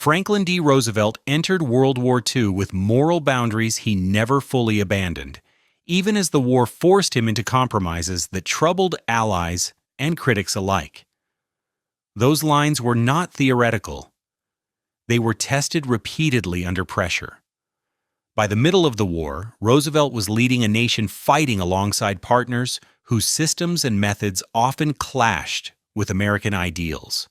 Franklin D. Roosevelt entered World War II with moral boundaries he never fully abandoned, even as the war forced him into compromises that troubled allies and critics alike. Those lines were not theoretical. They were tested repeatedly under pressure. By the middle of the war, Roosevelt was leading a nation fighting alongside partners whose systems and methods often clashed with American ideals.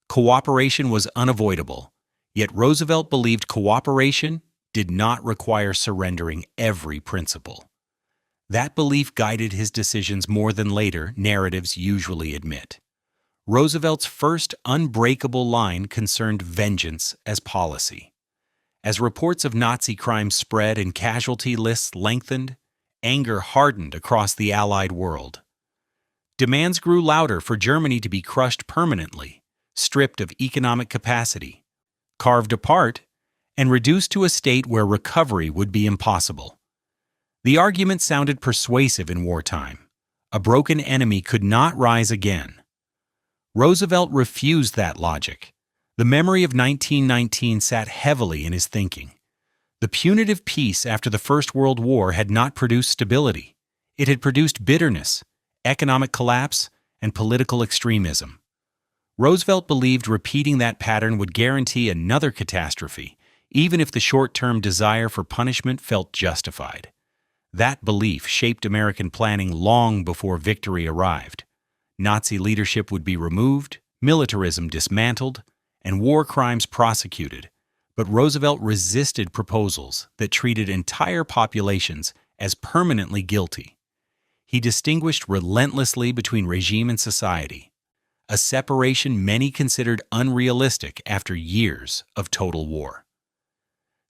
Cooperation was unavoidable, yet Roosevelt believed cooperation did not require surrendering every principle. That belief guided his decisions more than later narratives usually admit. Roosevelt's first unbreakable line concerned vengeance as policy. As reports of Nazi crimes spread and casualty lists lengthened, anger hardened across the Allied world. Demands grew louder for Germany to be crushed permanently, stripped of economic capacity, carved apart, and reduced to a state where recovery would be impossible. The argument sounded persuasive in wartime. A broken enemy could not rise again. Roosevelt refused that logic. The memory of 1919 sat heavily in his thinking. The punitive peace after the First World War had not produced stability. It had produced bitterness, economic collapse, and political extremism. Roosevelt believed repeating that pattern would guarantee another catastrophe, even if the short-term desire for punishment felt justified. That belief shaped American planning long before victory arrived. Nazi leadership would be removed, militarism dismantled, and war crimes prosecuted, but Roosevelt resisted proposals that treated entire populations as permanently guilty. He distinguished relentlessly between regime and society, a separation many considered unrealistic after years of total war.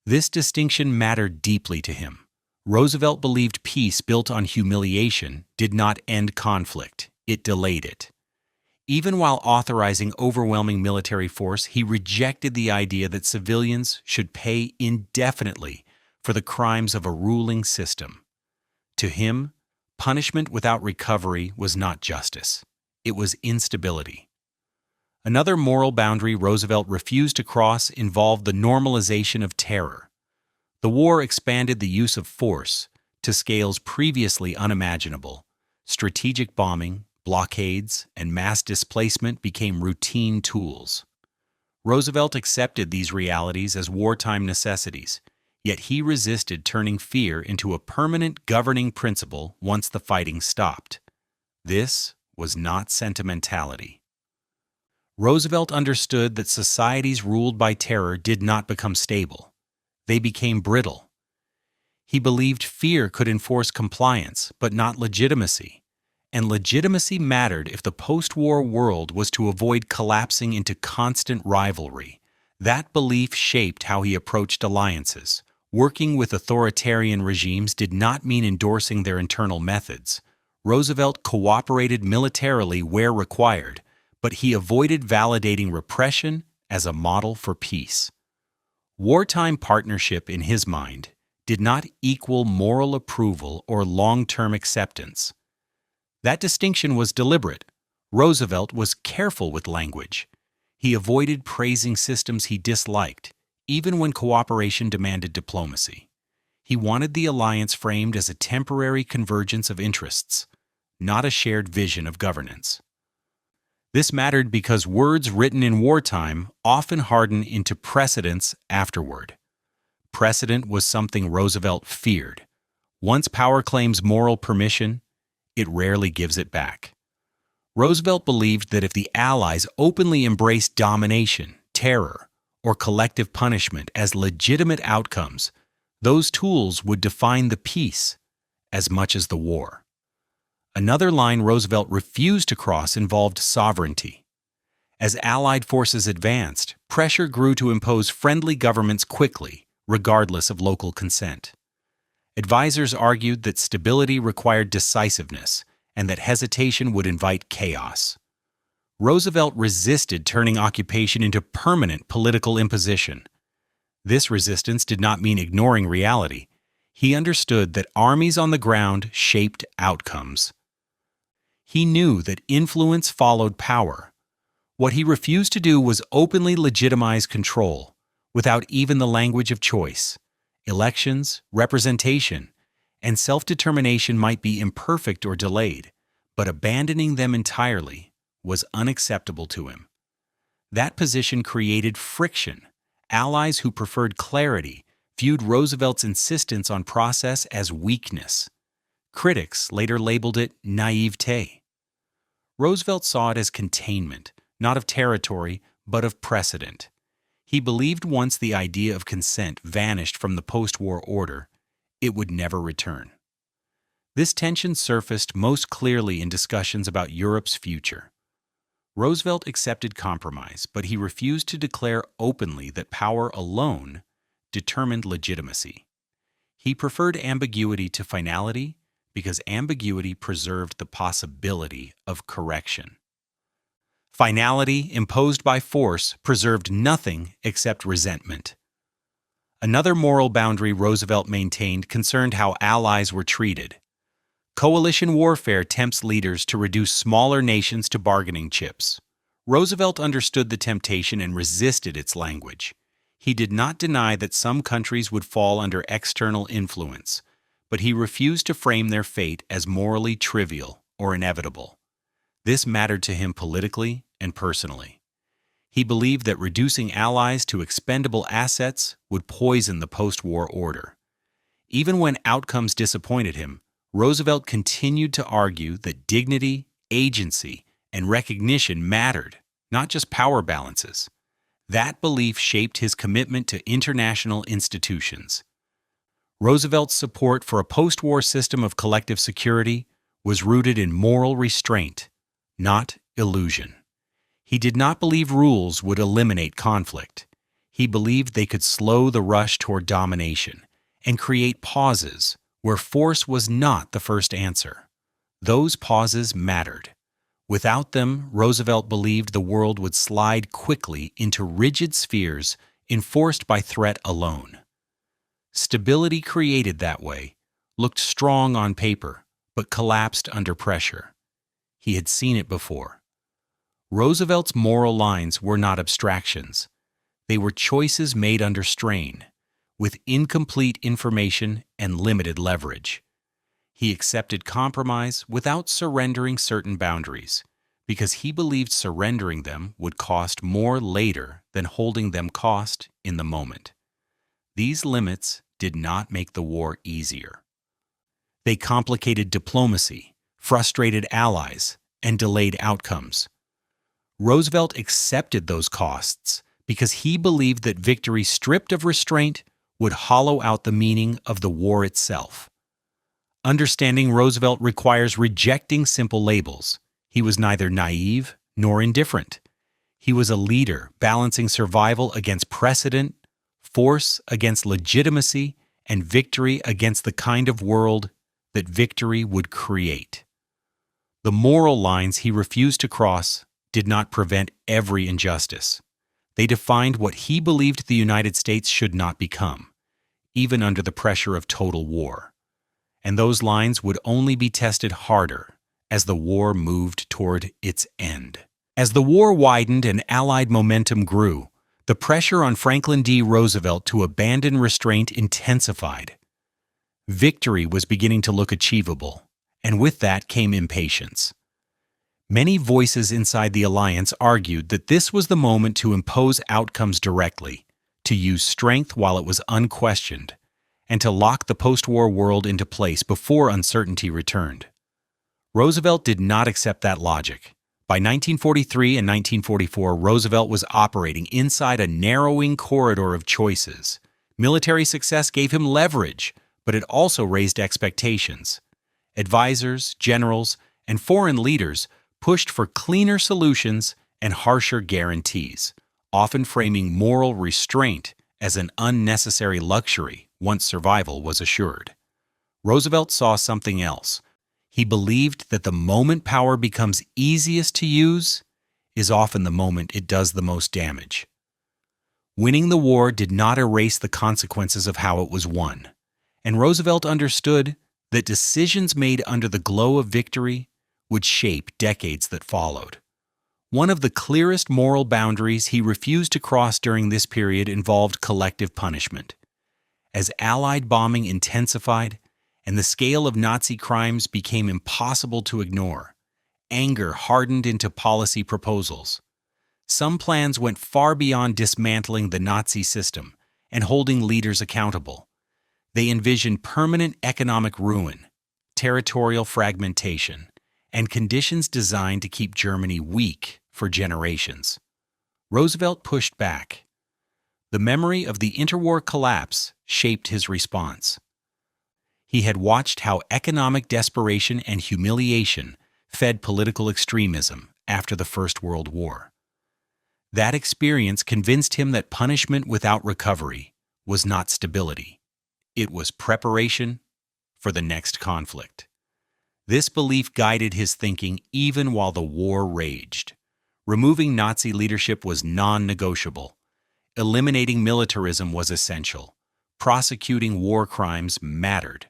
This distinction mattered deeply to him. Roosevelt believed peace built on humiliation did not end conflict, it delayed it. Even while authorizing overwhelming military force, he rejected the idea that civilians should pay indefinitely for the crimes of a ruling system. To him, punishment without recovery was not justice. It was instability. Another moral boundary Roosevelt refused to cross involved the normalization of terror. The war expanded the use of force to scales previously unimaginable. Strategic bombing, blockades, and mass displacement became routine tools. Roosevelt accepted these realities as wartime necessities, yet he resisted turning fear into a permanent governing principle once the fighting stopped. This was not sentimentality. Roosevelt understood that societies ruled by terror did not become stable. They became brittle. He believed fear could enforce compliance, but not legitimacy. And legitimacy mattered if the post-war world was to avoid collapsing into constant rivalry. That belief shaped how he approached alliances. Working with authoritarian regimes did not mean endorsing their internal methods. Roosevelt cooperated militarily where required, but he avoided validating repression as a model for peace. Wartime partnership, in his mind, did not equal moral approval or long-term acceptance. That distinction was deliberate. Roosevelt was careful with language. He avoided praising systems he disliked, even when cooperation demanded diplomacy. He wanted the alliance framed as a temporary convergence of interests, not a shared vision of governance. This mattered because words written in wartime often harden into precedents afterward. Precedent was something Roosevelt feared. Once power claims moral permission, it rarely gives it back. Roosevelt believed that if the Allies openly embraced domination, terror, or collective punishment as legitimate outcomes, those tools would define the peace as much as the war. Another line Roosevelt refused to cross involved sovereignty. As Allied forces advanced, pressure grew to impose friendly governments quickly, regardless of local consent. Advisors argued that stability required decisiveness and that hesitation would invite chaos. Roosevelt resisted turning occupation into permanent political imposition. This resistance did not mean ignoring reality. He understood that armies on the ground shaped outcomes. He knew that influence followed power. What he refused to do was openly legitimize control, without even the language of choice. Elections, representation, and self-determination might be imperfect or delayed, but abandoning them entirely was unacceptable to him. That position created friction. Allies who preferred clarity viewed Roosevelt's insistence on process as weakness. Critics later labeled it naivety. Roosevelt saw it as containment, not of territory, but of precedent. He believed once the idea of consent vanished from the post-war order, it would never return. This tension surfaced most clearly in discussions about Europe's future. Roosevelt accepted compromise, but he refused to declare openly that power alone determined legitimacy. He preferred ambiguity to finality because ambiguity preserved the possibility of correction. Finality, imposed by force, preserved nothing except resentment. Another moral boundary Roosevelt maintained concerned how allies were treated. Coalition warfare tempts leaders to reduce smaller nations to bargaining chips. Roosevelt understood the temptation and resisted its language. He did not deny that some countries would fall under external influence, but he refused to frame their fate as morally trivial or inevitable. This mattered to him politically and personally. He believed that reducing allies to expendable assets would poison the post-war order. Even when outcomes disappointed him, Roosevelt continued to argue that dignity, agency, and recognition mattered, not just power balances. That belief shaped his commitment to international institutions. Roosevelt's support for a post-war system of collective security was rooted in moral restraint, not illusion. He did not believe rules would eliminate conflict. He believed they could slow the rush toward domination and create pauses where force was not the first answer. Those pauses mattered. Without them, Roosevelt believed the world would slide quickly into rigid spheres enforced by threat alone. Stability created that way looked strong on paper, but collapsed under pressure. He had seen it before. Roosevelt's moral lines were not abstractions. They were choices made under strain, with incomplete information and limited leverage. He accepted compromise without surrendering certain boundaries, because he believed surrendering them would cost more later than holding them cost in the moment. These limits did not make the war easier. They complicated diplomacy, frustrated allies, and delayed outcomes. Roosevelt accepted those costs because he believed that victory stripped of restraint would hollow out the meaning of the war itself. Understanding Roosevelt requires rejecting simple labels. He was neither naive nor indifferent. He was a leader balancing survival against precedent, force against legitimacy, and victory against the kind of world that victory would create. The moral lines he refused to cross did not prevent every injustice. They defined what he believed the United States should not become, even under the pressure of total war. And those lines would only be tested harder as the war moved toward its end. As the war widened and Allied momentum grew, the pressure on Franklin D. Roosevelt to abandon restraint intensified. Victory was beginning to look achievable, and with that came impatience. Many voices inside the alliance argued that this was the moment to impose outcomes directly, to use strength while it was unquestioned, and to lock the post-war world into place before uncertainty returned. Roosevelt did not accept that logic. By 1943 and 1944, Roosevelt was operating inside a narrowing corridor of choices. Military success gave him leverage, but it also raised expectations. Advisors, generals, and foreign leaders pushed for cleaner solutions and harsher guarantees, often framing moral restraint as an unnecessary luxury once survival was assured. Roosevelt saw something else. He believed that the moment power becomes easiest to use is often the moment it does the most damage. Winning the war did not erase the consequences of how it was won, and Roosevelt understood that decisions made under the glow of victory would shape decades that followed. One of the clearest moral boundaries he refused to cross during this period involved collective punishment. As Allied bombing intensified and the scale of Nazi crimes became impossible to ignore, anger hardened into policy proposals. Some plans went far beyond dismantling the Nazi system and holding leaders accountable. They envisioned permanent economic ruin, territorial fragmentation, and conditions designed to keep Germany weak for generations. Roosevelt pushed back. The memory of the interwar collapse shaped his response. He had watched how economic desperation and humiliation fed political extremism after the First World War. That experience convinced him that punishment without recovery was not stability. It was preparation for the next conflict. This belief guided his thinking even while the war raged. Removing Nazi leadership was non-negotiable. Eliminating militarism was essential. Prosecuting war crimes mattered.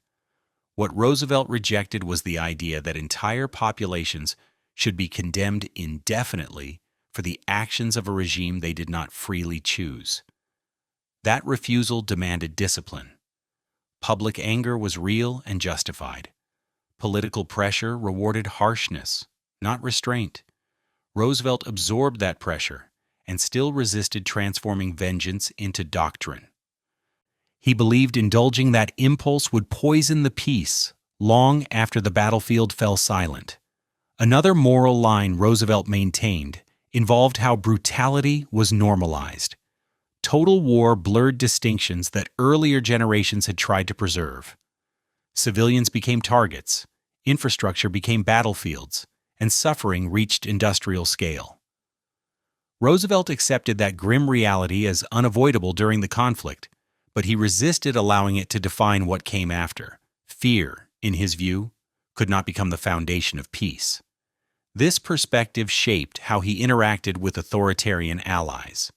What Roosevelt rejected was the idea that entire populations should be condemned indefinitely for the actions of a regime they did not freely choose. That refusal demanded discipline. Public anger was real and justified. Political pressure rewarded harshness, not restraint. Roosevelt absorbed that pressure and still resisted transforming vengeance into doctrine. He believed indulging that impulse would poison the peace long after the battlefield fell silent. Another moral line Roosevelt maintained involved how brutality was normalized. Total war blurred distinctions that earlier generations had tried to preserve. Civilians became targets, infrastructure became battlefields, and suffering reached industrial scale. Roosevelt accepted that grim reality as unavoidable during the conflict, but he resisted allowing it to define what came after. Fear, in his view, could not become the foundation of peace. This perspective shaped how he interacted with authoritarian allies.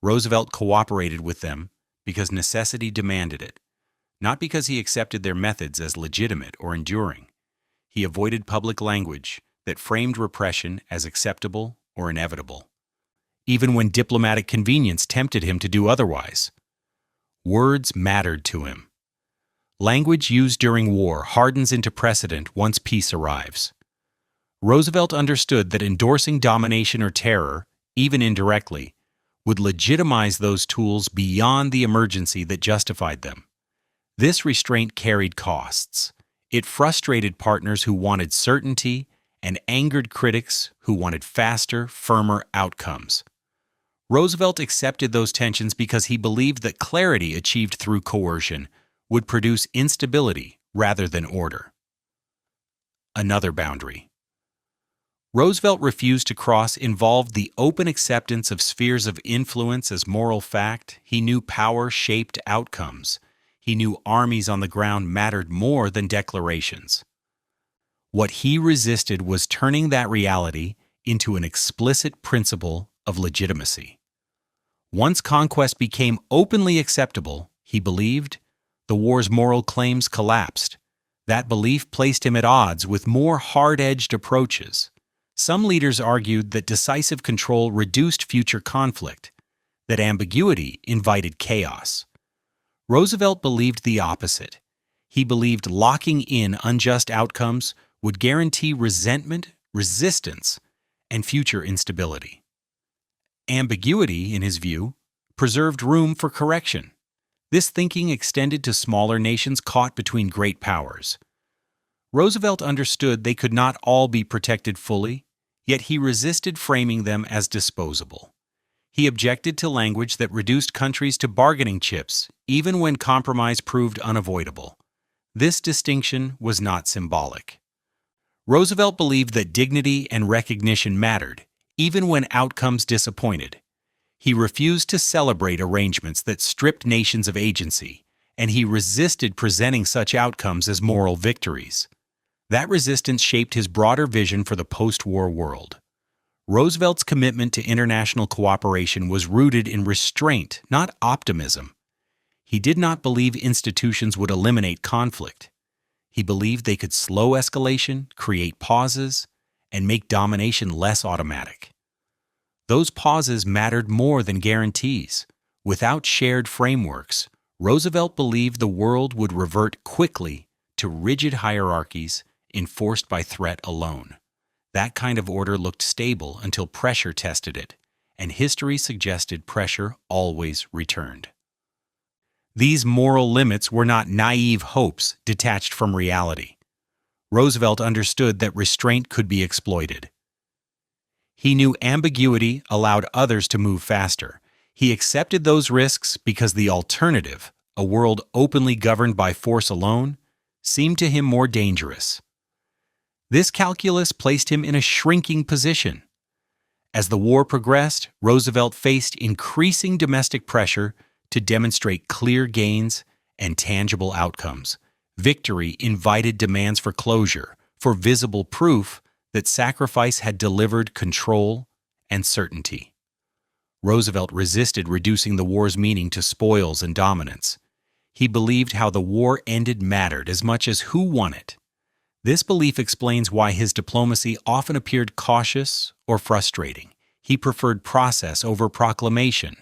Roosevelt cooperated with them because necessity demanded it, not because he accepted their methods as legitimate or enduring. He avoided public language that framed repression as acceptable or inevitable, even when diplomatic convenience tempted him to do otherwise. Words mattered to him. Language used during war hardens into precedent once peace arrives. Roosevelt understood that endorsing domination or terror, even indirectly, would legitimize those tools beyond the emergency that justified them. This restraint carried costs. It frustrated partners who wanted certainty and angered critics who wanted faster, firmer outcomes. Roosevelt accepted those tensions because he believed that clarity achieved through coercion would produce instability rather than order. Another boundary Roosevelt refused to cross involved the open acceptance of spheres of influence as moral fact. He knew power shaped outcomes. He knew armies on the ground mattered more than declarations. What he resisted was turning that reality into an explicit principle of legitimacy. Once conquest became openly acceptable, he believed, the war's moral claims collapsed. That belief placed him at odds with more hard-edged approaches. Some leaders argued that decisive control reduced future conflict, that ambiguity invited chaos. Roosevelt believed the opposite. He believed locking in unjust outcomes would guarantee resentment, resistance, and future instability. Ambiguity, in his view, preserved room for correction. This thinking extended to smaller nations caught between great powers. Roosevelt understood they could not all be protected fully, yet he resisted framing them as disposable. He objected to language that reduced countries to bargaining chips, even when compromise proved unavoidable. This distinction was not symbolic. Roosevelt believed that dignity and recognition mattered, even when outcomes disappointed. He refused to celebrate arrangements that stripped nations of agency, and he resisted presenting such outcomes as moral victories. That resistance shaped his broader vision for the post-war world. Roosevelt's commitment to international cooperation was rooted in restraint, not optimism. He did not believe institutions would eliminate conflict. He believed they could slow escalation, create pauses, and make domination less automatic. Those pauses mattered more than guarantees. Without shared frameworks, Roosevelt believed the world would revert quickly to rigid hierarchies enforced by threat alone. That kind of order looked stable until pressure tested it, and history suggested pressure always returned. These moral limits were not naive hopes detached from reality. Roosevelt understood that restraint could be exploited. He knew ambiguity allowed others to move faster. He accepted those risks because the alternative, a world openly governed by force alone, seemed to him more dangerous. This calculus placed him in a shrinking position. As the war progressed, Roosevelt faced increasing domestic pressure to demonstrate clear gains and tangible outcomes. Victory invited demands for closure, for visible proof that sacrifice had delivered control and certainty. Roosevelt resisted reducing the war's meaning to spoils and dominance. He believed how the war ended mattered as much as who won it. This belief explains why his diplomacy often appeared cautious or frustrating. He preferred process over proclamation,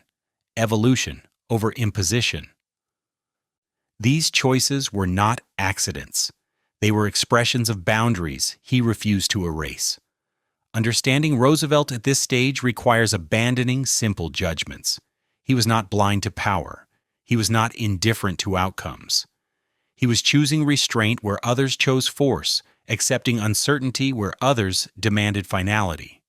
evolution over imposition. These choices were not accidents. They were expressions of boundaries he refused to erase. Understanding Roosevelt at this stage requires abandoning simple judgments. He was not blind to power. He was not indifferent to outcomes. He was choosing restraint where others chose force, accepting uncertainty where others demanded finality.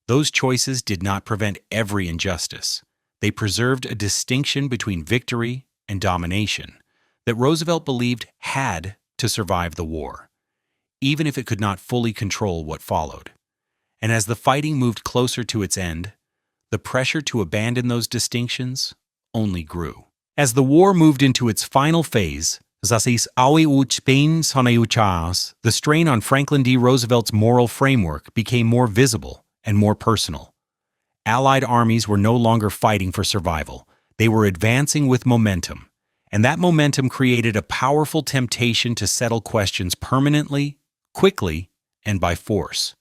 Those choices did not prevent every injustice. They preserved a distinction between victory and domination that Roosevelt believed had to survive the war, even if it could not fully control what followed. And as the fighting moved closer to its end, the pressure to abandon those distinctions only grew. As the war moved into its final phase, the strain on Franklin D. Roosevelt's moral framework became more visible and more personal. Allied armies were no longer fighting for survival. They were advancing with momentum, and that momentum created a powerful temptation to settle questions permanently, quickly, and by force.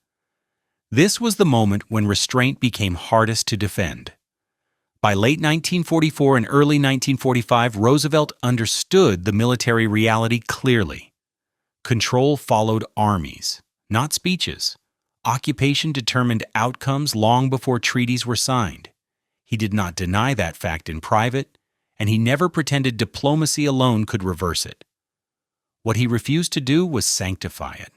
This was the moment when restraint became hardest to defend. By late 1944 and early 1945, Roosevelt understood the military reality clearly. Control followed armies, not speeches. Occupation determined outcomes long before treaties were signed. He did not deny that fact in private, and he never pretended diplomacy alone could reverse it. What he refused to do was sanctify it.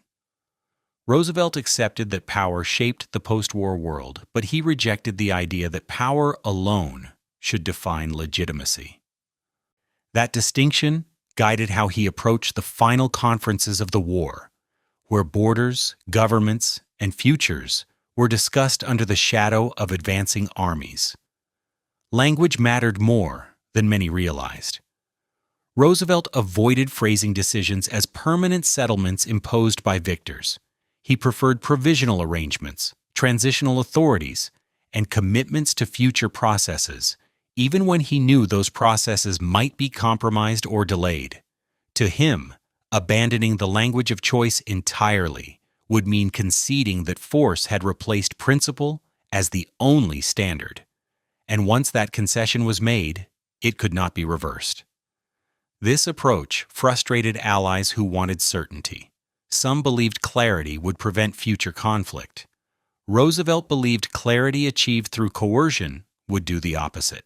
Roosevelt accepted that power shaped the post-war world, but he rejected the idea that power alone should define legitimacy. That distinction guided how he approached the final conferences of the war, where borders, governments, and futures were discussed under the shadow of advancing armies. Language mattered more than many realized. Roosevelt avoided phrasing decisions as permanent settlements imposed by victors. He preferred provisional arrangements, transitional authorities, and commitments to future processes, even when he knew those processes might be compromised or delayed. To him, abandoning the language of choice entirely would mean conceding that force had replaced principle as the only standard. And once that concession was made, it could not be reversed. This approach frustrated allies who wanted certainty. Some believed clarity would prevent future conflict. Roosevelt believed clarity achieved through coercion would do the opposite.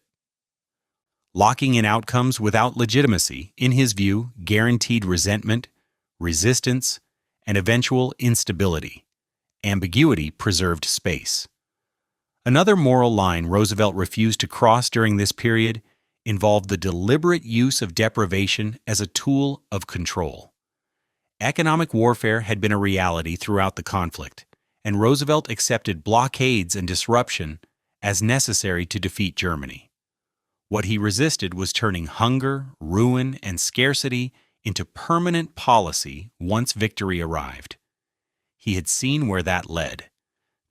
Locking in outcomes without legitimacy, in his view, guaranteed resentment, resistance, and eventual instability. Ambiguity preserved space. Another moral line Roosevelt refused to cross during this period involved the deliberate use of deprivation as a tool of control. Economic warfare had been a reality throughout the conflict, and Roosevelt accepted blockades and disruption as necessary to defeat Germany. What he resisted was turning hunger, ruin, and scarcity into permanent policy once victory arrived. He had seen where that led.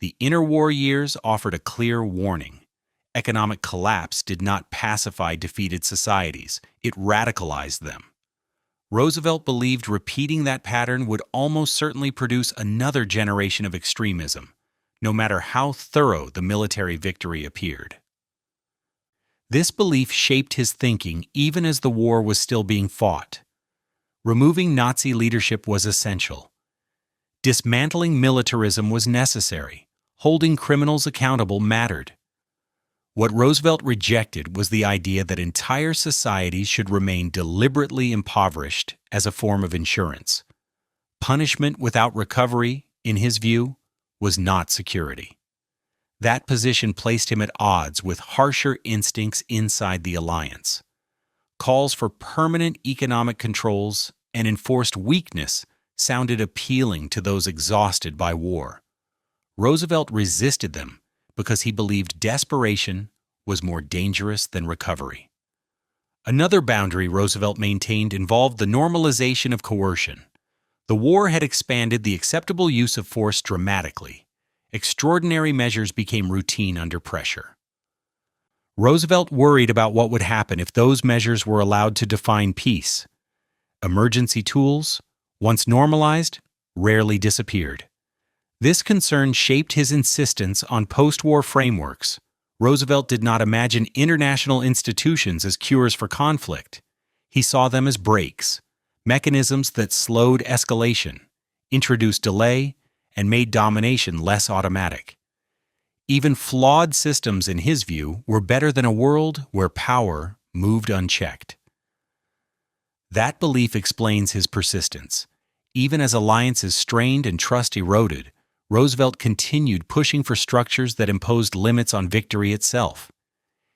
The interwar years offered a clear warning. Economic collapse did not pacify defeated societies, it radicalized them. Roosevelt believed repeating that pattern would almost certainly produce another generation of extremism, no matter how thorough the military victory appeared. This belief shaped his thinking even as the war was still being fought. Removing Nazi leadership was essential. Dismantling militarism was necessary. Holding criminals accountable mattered. What Roosevelt rejected was the idea that entire societies should remain deliberately impoverished as a form of insurance. Punishment without recovery, in his view, was not security. That position placed him at odds with harsher instincts inside the alliance. Calls for permanent economic controls and enforced weakness sounded appealing to those exhausted by war. Roosevelt resisted them because he believed desperation was more dangerous than recovery. Another boundary Roosevelt maintained involved the normalization of coercion. The war had expanded the acceptable use of force dramatically. Extraordinary measures became routine under pressure. Roosevelt worried about what would happen if those measures were allowed to define peace. Emergency tools, once normalized, rarely disappeared. This concern shaped his insistence on post-war frameworks. Roosevelt did not imagine international institutions as cures for conflict. He saw them as brakes, mechanisms that slowed escalation, introduced delay, and made domination less automatic. Even flawed systems, in his view, were better than a world where power moved unchecked. That belief explains his persistence. Even as alliances strained and trust eroded, Roosevelt continued pushing for structures that imposed limits on victory itself.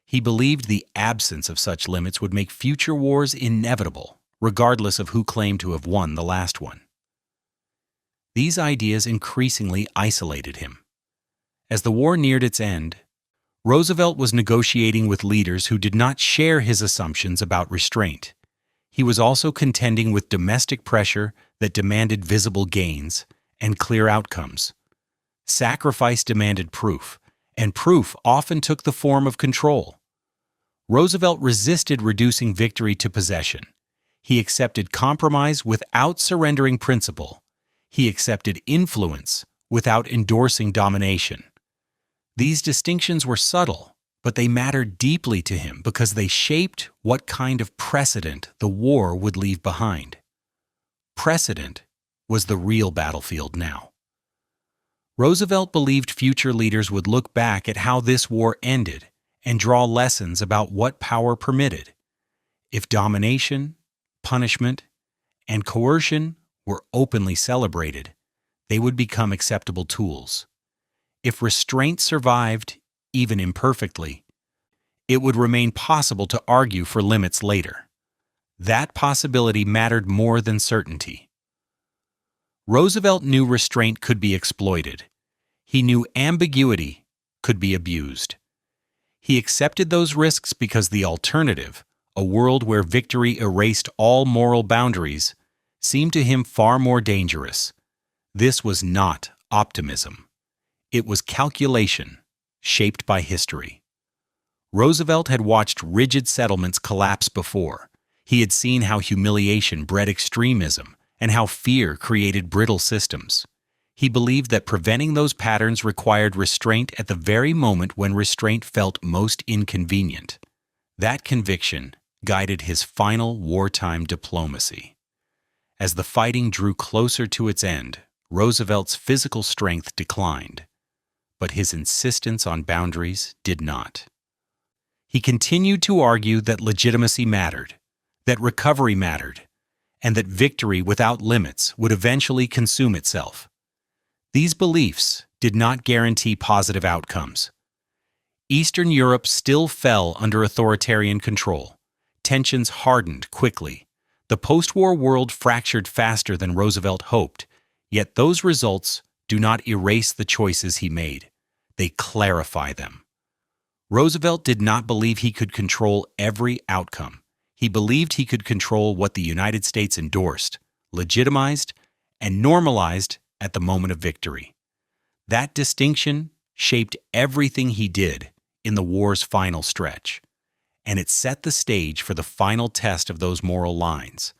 He believed the absence of such limits would make future wars inevitable, regardless of who claimed to have won the last one. These ideas increasingly isolated him. As the war neared its end, Roosevelt was negotiating with leaders who did not share his assumptions about restraint. He was also contending with domestic pressure that demanded visible gains and clear outcomes. Sacrifice demanded proof, and proof often took the form of control. Roosevelt resisted reducing victory to possession. He accepted compromise without surrendering principle. He accepted influence without endorsing domination. These distinctions were subtle, but they mattered deeply to him because they shaped what kind of precedent the war would leave behind. Precedent was the real battlefield now. Roosevelt believed future leaders would look back at how this war ended and draw lessons about what power permitted. If domination, punishment, and coercion were openly celebrated, they would become acceptable tools. If restraint survived, even imperfectly, it would remain possible to argue for limits later. That possibility mattered more than certainty. Roosevelt knew restraint could be exploited. He knew ambiguity could be abused. He accepted those risks because the alternative, a world where victory erased all moral boundaries, seemed to him far more dangerous. This was not optimism. It was calculation, shaped by history. Roosevelt had watched rigid settlements collapse before. He had seen how humiliation bred extremism and how fear created brittle systems. He believed that preventing those patterns required restraint at the very moment when restraint felt most inconvenient. That conviction guided his final wartime diplomacy. As the fighting drew closer to its end, Roosevelt's physical strength declined, but his insistence on boundaries did not. He continued to argue that legitimacy mattered, that recovery mattered, and that victory without limits would eventually consume itself. These beliefs did not guarantee positive outcomes. Eastern Europe still fell under authoritarian control. Tensions hardened quickly. The post-war world fractured faster than Roosevelt hoped, yet those results do not erase the choices he made. They clarify them. Roosevelt did not believe he could control every outcome. He believed he could control what the United States endorsed, legitimized, and normalized at the moment of victory. That distinction shaped everything he did in the war's final stretch, and it set the stage for the final test of those moral lines,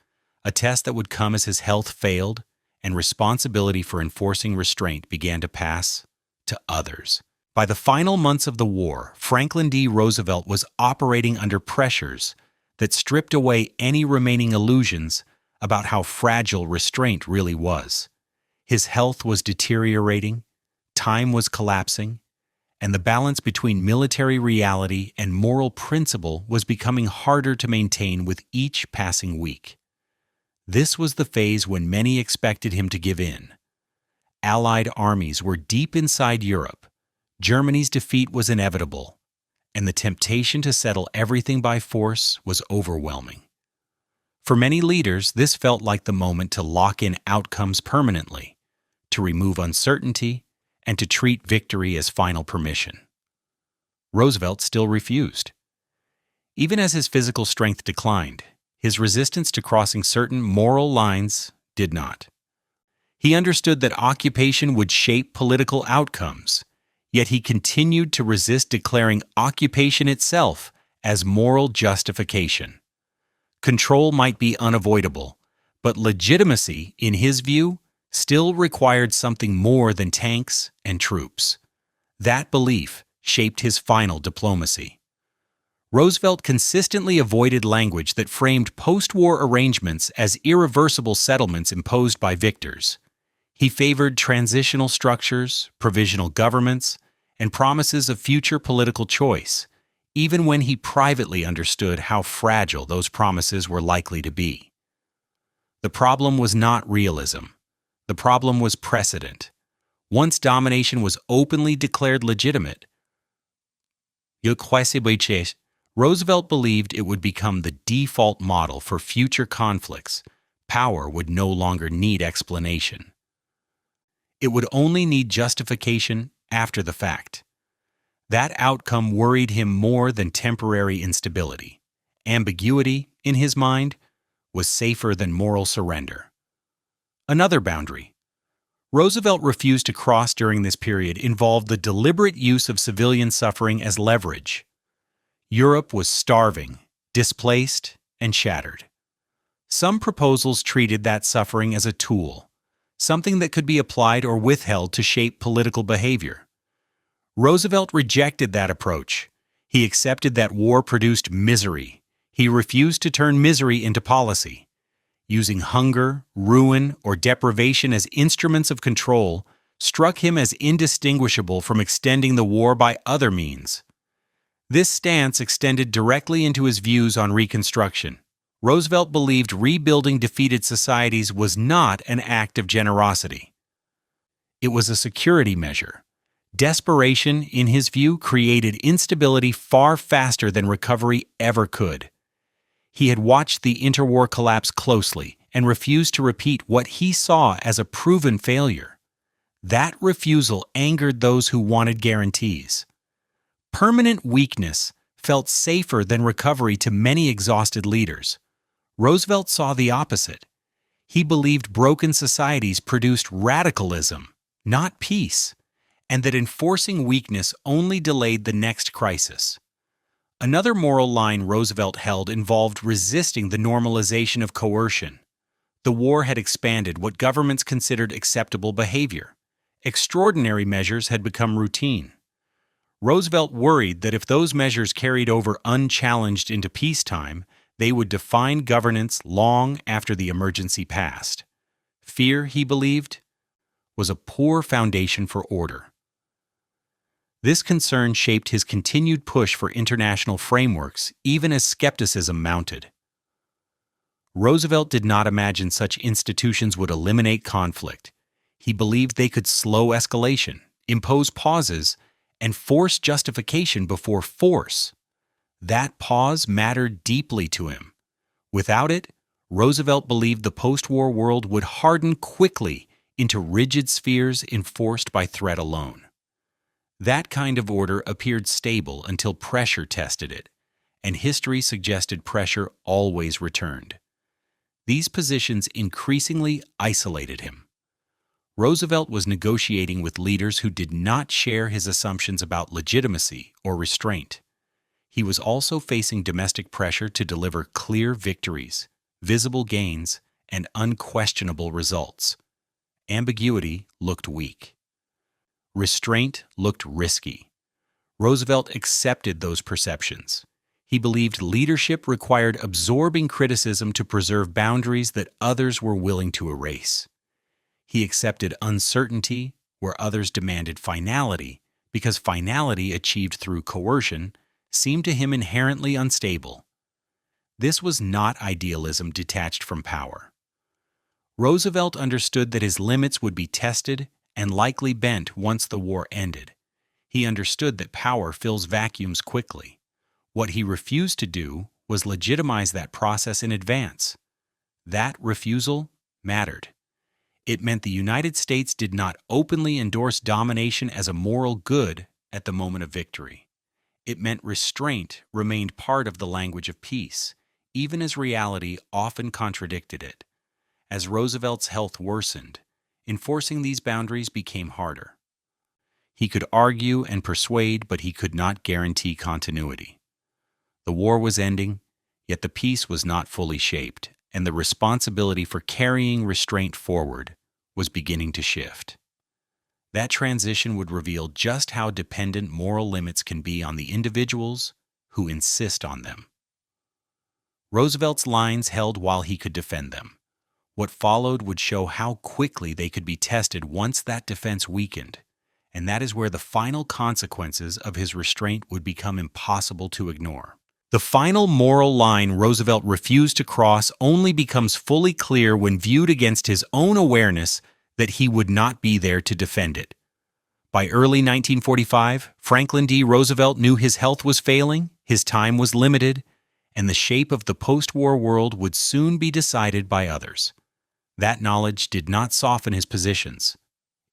a test that would come as his health failed and responsibility for enforcing restraint began to pass to others. By the final months of the war, Franklin D. Roosevelt was operating under pressures that stripped away any remaining illusions about how fragile restraint really was. His health was deteriorating, time was collapsing, and the balance between military reality and moral principle was becoming harder to maintain with each passing week. This was the phase when many expected him to give in. Allied armies were deep inside Europe, Germany's defeat was inevitable, and the temptation to settle everything by force was overwhelming. For many leaders, this felt like the moment to lock in outcomes permanently, to remove uncertainty, and to treat victory as final permission. Roosevelt still refused. Even as his physical strength declined, his resistance to crossing certain moral lines did not. He understood that occupation would shape political outcomes, yet he continued to resist declaring occupation itself as moral justification. Control might be unavoidable, but legitimacy, in his view, still required something more than tanks and troops. That belief shaped his final diplomacy. Roosevelt consistently avoided language that framed post-war arrangements as irreversible settlements imposed by victors. He favored transitional structures, provisional governments, and promises of future political choice, even when he privately understood how fragile those promises were likely to be. The problem was not realism. The problem was precedent. Once domination was openly declared legitimate, Roosevelt believed it would become the default model for future conflicts. Power would no longer need explanation. It would only need justification after the fact. That outcome worried him more than temporary instability. Ambiguity, in his mind, was safer than moral surrender. Another boundary Roosevelt refused to cross during this period involved the deliberate use of civilian suffering as leverage. Europe was starving, displaced, and shattered. Some proposals treated that suffering as a tool, something that could be applied or withheld to shape political behavior. Roosevelt rejected that approach. He accepted that war produced misery. He refused to turn misery into policy. Using hunger, ruin, or deprivation as instruments of control struck him as indistinguishable from extending the war by other means. This stance extended directly into his views on Reconstruction. Roosevelt believed rebuilding defeated societies was not an act of generosity. It was a security measure. Desperation, in his view, created instability far faster than recovery ever could. He had watched the interwar collapse closely and refused to repeat what he saw as a proven failure. That refusal angered those who wanted guarantees. Permanent weakness felt safer than recovery to many exhausted leaders. Roosevelt saw the opposite. He believed broken societies produced radicalism, not peace, and that enforcing weakness only delayed the next crisis. Another moral line Roosevelt held involved resisting the normalization of coercion. The war had expanded what governments considered acceptable behavior. Extraordinary measures had become routine. Roosevelt worried that if those measures carried over unchallenged into peacetime, they would define governance long after the emergency passed. Fear, he believed, was a poor foundation for order. This concern shaped his continued push for international frameworks, even as skepticism mounted. Roosevelt did not imagine such institutions would eliminate conflict. He believed they could slow escalation, impose pauses, and force justification before force. That pause mattered deeply to him. Without it, Roosevelt believed the post-war world would harden quickly into rigid spheres enforced by threat alone. That kind of order appeared stable until pressure tested it, and history suggested pressure always returned. These positions increasingly isolated him. Roosevelt was negotiating with leaders who did not share his assumptions about legitimacy or restraint. He was also facing domestic pressure to deliver clear victories, visible gains, and unquestionable results. Ambiguity looked weak. Restraint looked risky. Roosevelt accepted those perceptions. He believed leadership required absorbing criticism to preserve boundaries that others were willing to erase. He accepted uncertainty where others demanded finality, because finality achieved through coercion seemed to him inherently unstable. This was not idealism detached from power. Roosevelt understood that his limits would be tested and likely bent once the war ended. He understood that power fills vacuums quickly. What he refused to do was legitimize that process in advance. That refusal mattered. It meant the United States did not openly endorse domination as a moral good at the moment of victory. It meant restraint remained part of the language of peace, even as reality often contradicted it. As Roosevelt's health worsened, enforcing these boundaries became harder. He could argue and persuade, but he could not guarantee continuity. The war was ending, yet the peace was not fully shaped, and the responsibility for carrying restraint forward was beginning to shift. That transition would reveal just how dependent moral limits can be on the individuals who insist on them. Roosevelt's lines held while he could defend them. What followed would show how quickly they could be tested once that defense weakened, and that is where the final consequences of his restraint would become impossible to ignore. The final moral line Roosevelt refused to cross only becomes fully clear when viewed against his own awareness that he would not be there to defend it. By early 1945, Franklin D. Roosevelt knew his health was failing, his time was limited, and the shape of the post-war world would soon be decided by others. That knowledge did not soften his positions.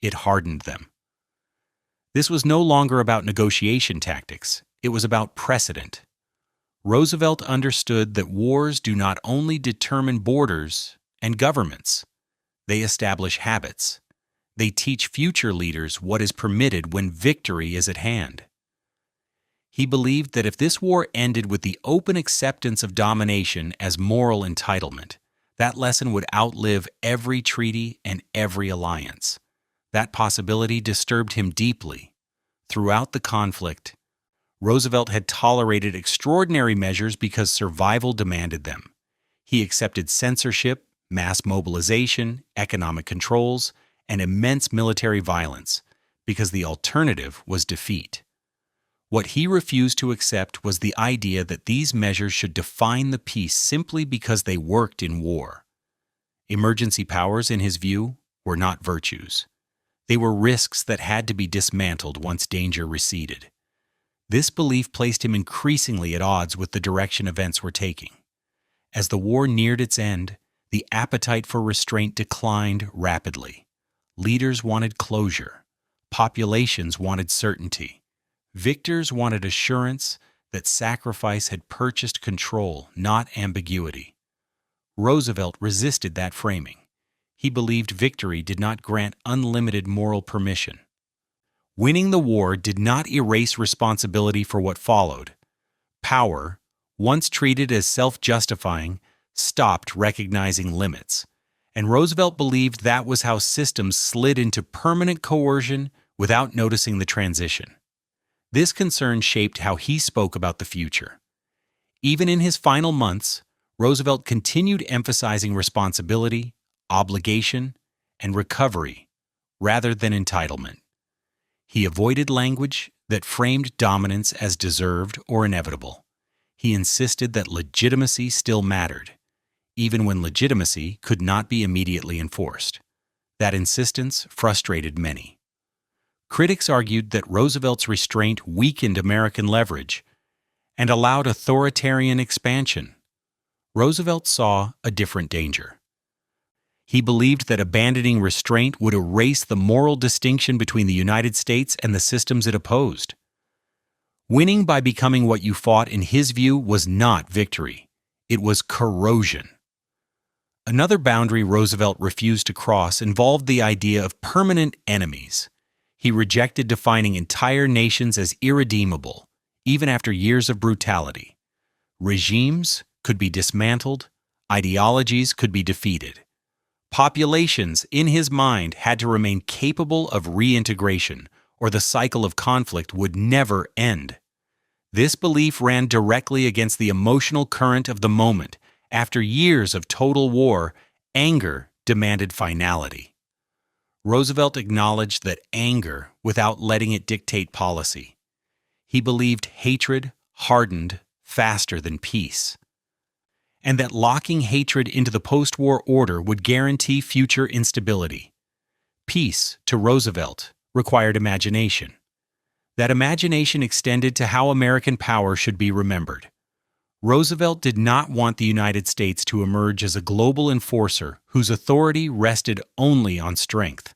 It hardened them. This was no longer about negotiation tactics. It was about precedent. Roosevelt understood that wars do not only determine borders and governments. They establish habits. They teach future leaders what is permitted when victory is at hand. He believed that if this war ended with the open acceptance of domination as moral entitlement, that lesson would outlive every treaty and every alliance. That possibility disturbed him deeply. Throughout the conflict, Roosevelt had tolerated extraordinary measures because survival demanded them. He accepted censorship, mass mobilization, economic controls, and immense military violence because the alternative was defeat. What he refused to accept was the idea that these measures should define the peace simply because they worked in war. Emergency powers, in his view, were not virtues. They were risks that had to be dismantled once danger receded. This belief placed him increasingly at odds with the direction events were taking. As the war neared its end, the appetite for restraint declined rapidly. Leaders wanted closure. Populations wanted certainty. Victors wanted assurance that sacrifice had purchased control, not ambiguity. Roosevelt resisted that framing. He believed victory did not grant unlimited moral permission. Winning the war did not erase responsibility for what followed. Power, once treated as self-justifying, stopped recognizing limits, and Roosevelt believed that was how systems slid into permanent coercion without noticing the transition. This concern shaped how he spoke about the future. Even in his final months, Roosevelt continued emphasizing responsibility, obligation, and recovery rather than entitlement. He avoided language that framed dominance as deserved or inevitable. He insisted that legitimacy still mattered, even when legitimacy could not be immediately enforced. That insistence frustrated many. Critics argued that Roosevelt's restraint weakened American leverage and allowed authoritarian expansion. Roosevelt saw a different danger. He believed that abandoning restraint would erase the moral distinction between the United States and the systems it opposed. Winning by becoming what you fought, in his view, was not victory. It was corrosion. Another boundary Roosevelt refused to cross involved the idea of permanent enemies. He rejected defining entire nations as irredeemable, even after years of brutality. Regimes could be dismantled, ideologies could be defeated. Populations, in his mind, had to remain capable of reintegration, or the cycle of conflict would never end. This belief ran directly against the emotional current of the moment. After years of total war, anger demanded finality. Roosevelt acknowledged that anger without letting it dictate policy. He believed hatred hardened faster than peace, and that locking hatred into the post-war order would guarantee future instability. Peace, to Roosevelt, required imagination. That imagination extended to how American power should be remembered. Roosevelt did not want the United States to emerge as a global enforcer whose authority rested only on strength.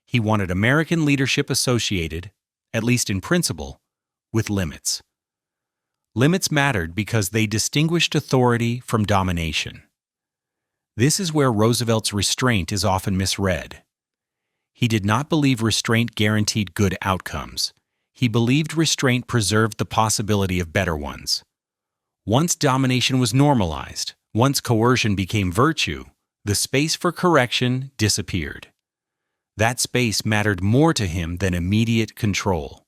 He wanted American leadership associated, at least in principle, with limits. Limits mattered because they distinguished authority from domination. This is where Roosevelt's restraint is often misread. He did not believe restraint guaranteed good outcomes. He believed restraint preserved the possibility of better ones. Once domination was normalized, once coercion became virtue, the space for correction disappeared. That space mattered more to him than immediate control.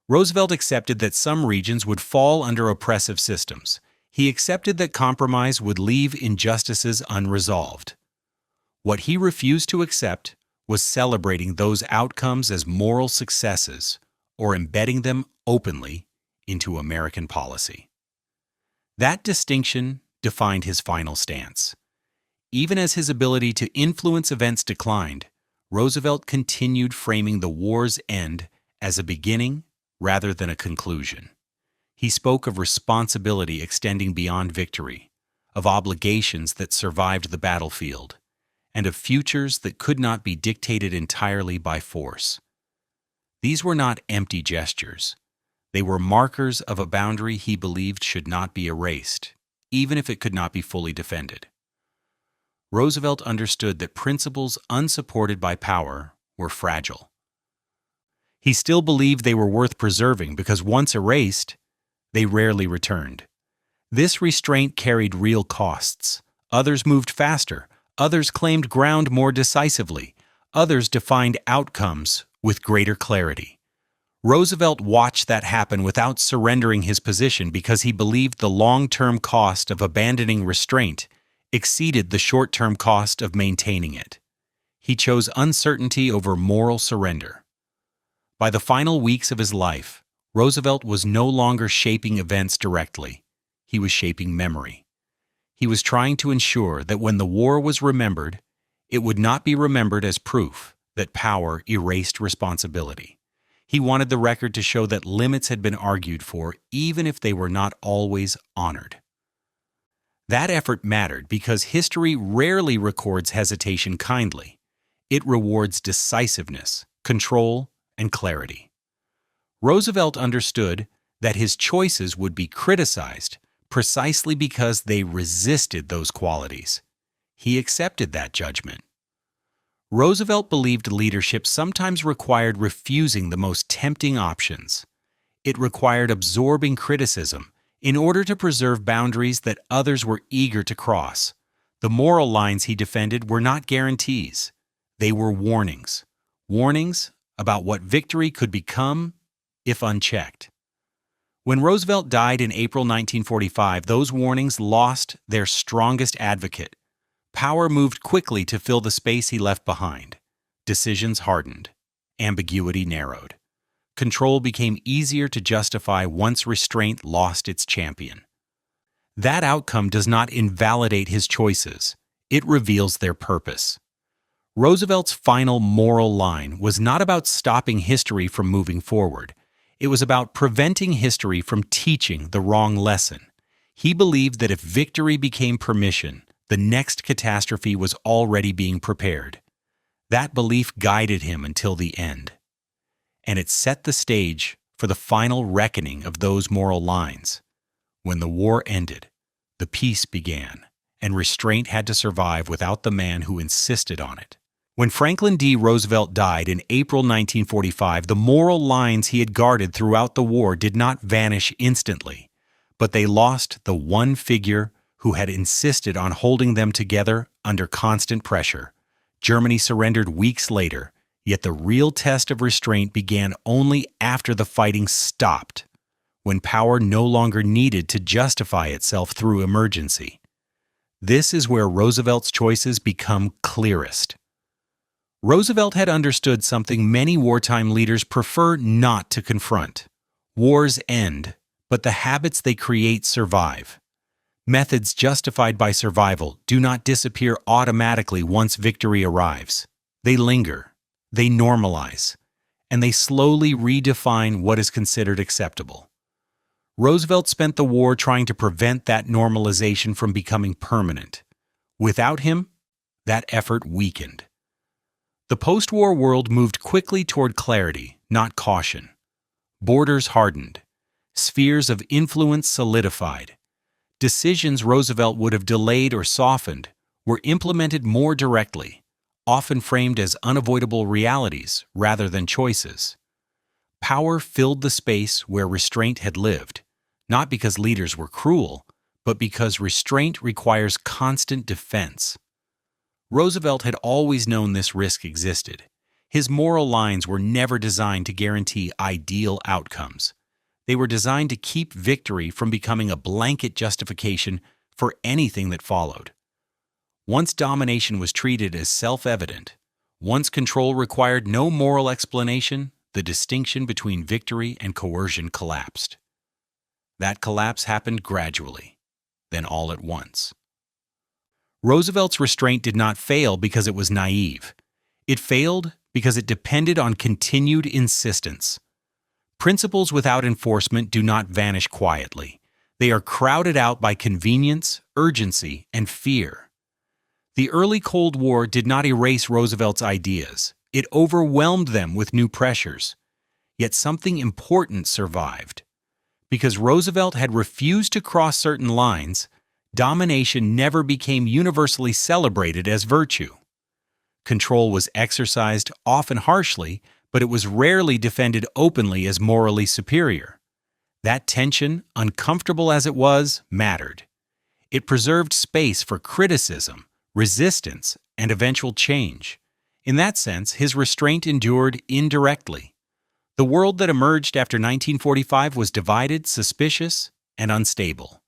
Roosevelt accepted that some regions would fall under oppressive systems. He accepted that compromise would leave injustices unresolved. What he refused to accept was celebrating those outcomes as moral successes or embedding them openly into American policy. That distinction defined his final stance. Even as his ability to influence events declined, Roosevelt continued framing the war's end as a beginning rather than a conclusion. He spoke of responsibility extending beyond victory, of obligations that survived the battlefield, and of futures that could not be dictated entirely by force. These were not empty gestures. They were markers of a boundary he believed should not be erased, even if it could not be fully defended. Roosevelt understood that principles unsupported by power were fragile. He still believed they were worth preserving because once erased, they rarely returned. This restraint carried real costs. Others moved faster. Others claimed ground more decisively. Others defined outcomes with greater clarity. Roosevelt watched that happen without surrendering his position because he believed the long-term cost of abandoning restraint exceeded the short-term cost of maintaining it. He chose uncertainty over moral surrender. By the final weeks of his life, Roosevelt was no longer shaping events directly. He was shaping memory. He was trying to ensure that when the war was remembered, it would not be remembered as proof that power erased responsibility. He wanted the record to show that limits had been argued for, even if they were not always honored. That effort mattered because history rarely records hesitation kindly. It rewards decisiveness, control, and clarity. Roosevelt understood that his choices would be criticized precisely because they resisted those qualities. He accepted that judgment. Roosevelt believed leadership sometimes required refusing the most tempting options. It required absorbing criticism in order to preserve boundaries that others were eager to cross. The moral lines he defended were not guarantees. They were warnings. Warnings about what victory could become if unchecked. When Roosevelt died in April 1945, those warnings lost their strongest advocate. Power moved quickly to fill the space he left behind. Decisions hardened. Ambiguity narrowed. Control became easier to justify once restraint lost its champion. That outcome does not invalidate his choices. It reveals their purpose. Roosevelt's final moral line was not about stopping history from moving forward. It was about preventing history from teaching the wrong lesson. He believed that if victory became permission, the next catastrophe was already being prepared. That belief guided him until the end. And it set the stage for the final reckoning of those moral lines. When the war ended, the peace began, and restraint had to survive without the man who insisted on it. When Franklin D. Roosevelt died in April 1945, the moral lines he had guarded throughout the war did not vanish instantly, but they lost the one figure who had insisted on holding them together under constant pressure. Germany surrendered weeks later, Yet the real test of restraint began only after the fighting stopped, when power no longer needed to justify itself through emergency. This is where Roosevelt's choices become clearest. Roosevelt had understood something many wartime leaders prefer not to confront. Wars end, but the habits they create survive. Methods justified by survival do not disappear automatically once victory arrives. They linger, they normalize, and they slowly redefine what is considered acceptable. Roosevelt spent the war trying to prevent that normalization from becoming permanent. Without him, that effort weakened. The post-war world moved quickly toward clarity, not caution. Borders hardened. Spheres of influence solidified. Decisions Roosevelt would have delayed or softened were implemented more directly, often framed as unavoidable realities rather than choices. Power filled the space where restraint had lived, not because leaders were cruel, but because restraint requires constant defense. Roosevelt had always known this risk existed. His moral lines were never designed to guarantee ideal outcomes. They were designed to keep victory from becoming a blanket justification for anything that followed. Once domination was treated as self-evident, once control required no moral explanation, the distinction between victory and coercion collapsed. That collapse happened gradually, then all at once. Roosevelt's restraint did not fail because it was naive. It failed because it depended on continued insistence. Principles without enforcement do not vanish quietly. They are crowded out by convenience, urgency, and fear. The early Cold War did not erase Roosevelt's ideas. It overwhelmed them with new pressures. Yet something important survived. Because Roosevelt had refused to cross certain lines, domination never became universally celebrated as virtue. Control was exercised, often harshly, but it was rarely defended openly as morally superior. That tension, uncomfortable as it was, mattered. It preserved space for criticism, resistance, and eventual change. In that sense, his restraint endured indirectly. The world that emerged after 1945 was divided, suspicious, and unstable.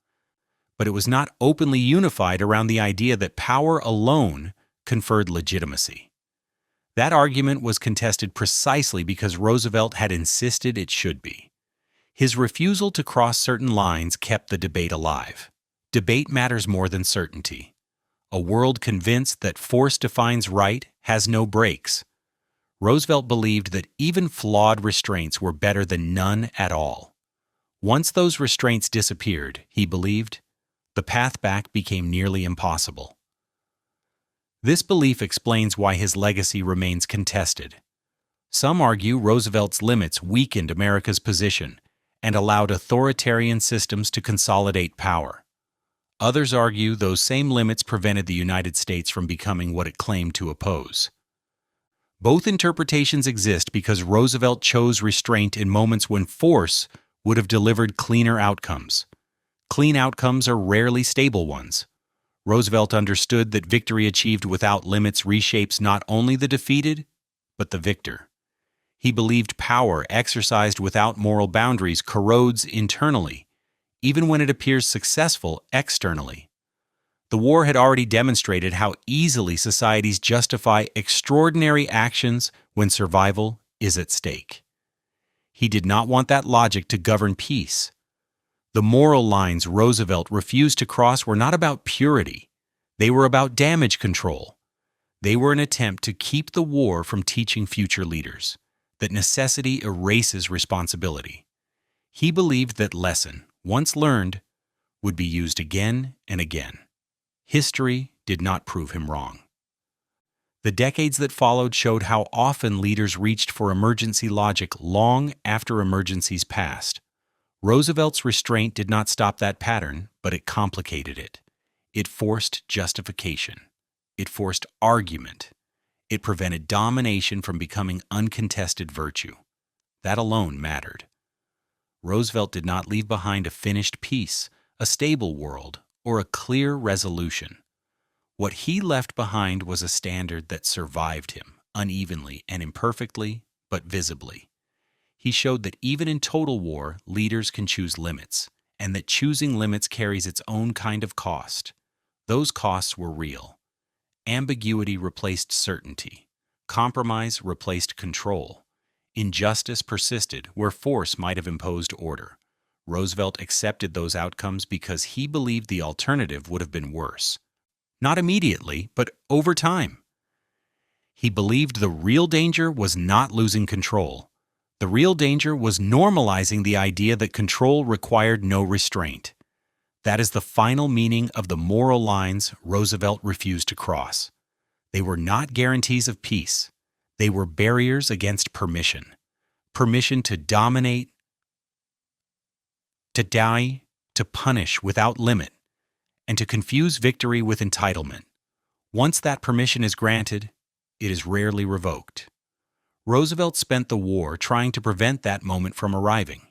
But it was not openly unified around the idea that power alone conferred legitimacy. That argument was contested precisely because Roosevelt had insisted it should be. His refusal to cross certain lines kept the debate alive. Debate matters more than certainty. A world convinced that force defines right has no brakes. Roosevelt believed that even flawed restraints were better than none at all. Once those restraints disappeared, he believed, the path back became nearly impossible. This belief explains why his legacy remains contested. Some argue Roosevelt's limits weakened America's position and allowed authoritarian systems to consolidate power. Others argue those same limits prevented the United States from becoming what it claimed to oppose. Both interpretations exist because Roosevelt chose restraint in moments when force would have delivered cleaner outcomes. Clean outcomes are rarely stable ones. Roosevelt understood that victory achieved without limits reshapes not only the defeated, but the victor. He believed power exercised without moral boundaries corrodes internally, even when it appears successful externally. The war had already demonstrated how easily societies justify extraordinary actions when survival is at stake. He did not want that logic to govern peace. The moral lines Roosevelt refused to cross were not about purity. They were about damage control. They were an attempt to keep the war from teaching future leaders that necessity erases responsibility. He believed that lesson, once learned, would be used again and again. History did not prove him wrong. The decades that followed showed how often leaders reached for emergency logic long after emergencies passed. Roosevelt's restraint did not stop that pattern, but it complicated it. It forced justification. It forced argument. It prevented domination from becoming uncontested virtue. That alone mattered. Roosevelt did not leave behind a finished peace, a stable world, or a clear resolution. What he left behind was a standard that survived him, unevenly and imperfectly, but visibly. He showed that even in total war, leaders can choose limits, and that choosing limits carries its own kind of cost. Those costs were real. Ambiguity replaced certainty. Compromise replaced control. Injustice persisted where force might have imposed order. Roosevelt accepted those outcomes because he believed the alternative would have been worse. Not immediately, but over time. He believed the real danger was not losing control. The real danger was normalizing the idea that control required no restraint. That is the final meaning of the moral lines Roosevelt refused to cross. They were not guarantees of peace. They were barriers against permission. Permission to dominate, to die, to punish without limit, and to confuse victory with entitlement. Once that permission is granted, it is rarely revoked. Roosevelt spent the war trying to prevent that moment from arriving.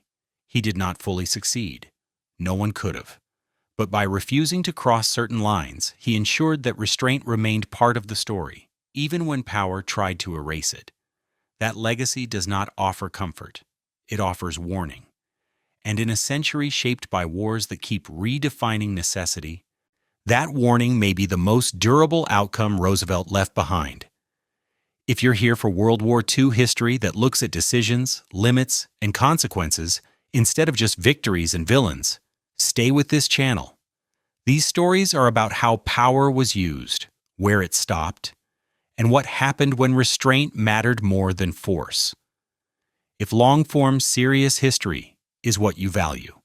He did not fully succeed. No one could have. But by refusing to cross certain lines, he ensured that restraint remained part of the story, even when power tried to erase it. That legacy does not offer comfort. It offers warning. And in a century shaped by wars that keep redefining necessity, that warning may be the most durable outcome Roosevelt left behind. If you're here for World War II history that looks at decisions, limits, and consequences instead of just victories and villains, stay with this channel. These stories are about how power was used, where it stopped, and what happened when restraint mattered more than force. If long-form, serious history is what you value,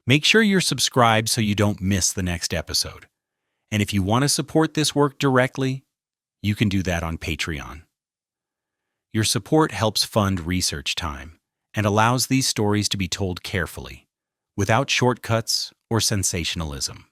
make sure you're subscribed so you don't miss the next episode. And if you want to support this work directly, you can do that on Patreon. Your support helps fund research time and allows these stories to be told carefully, without shortcuts or sensationalism.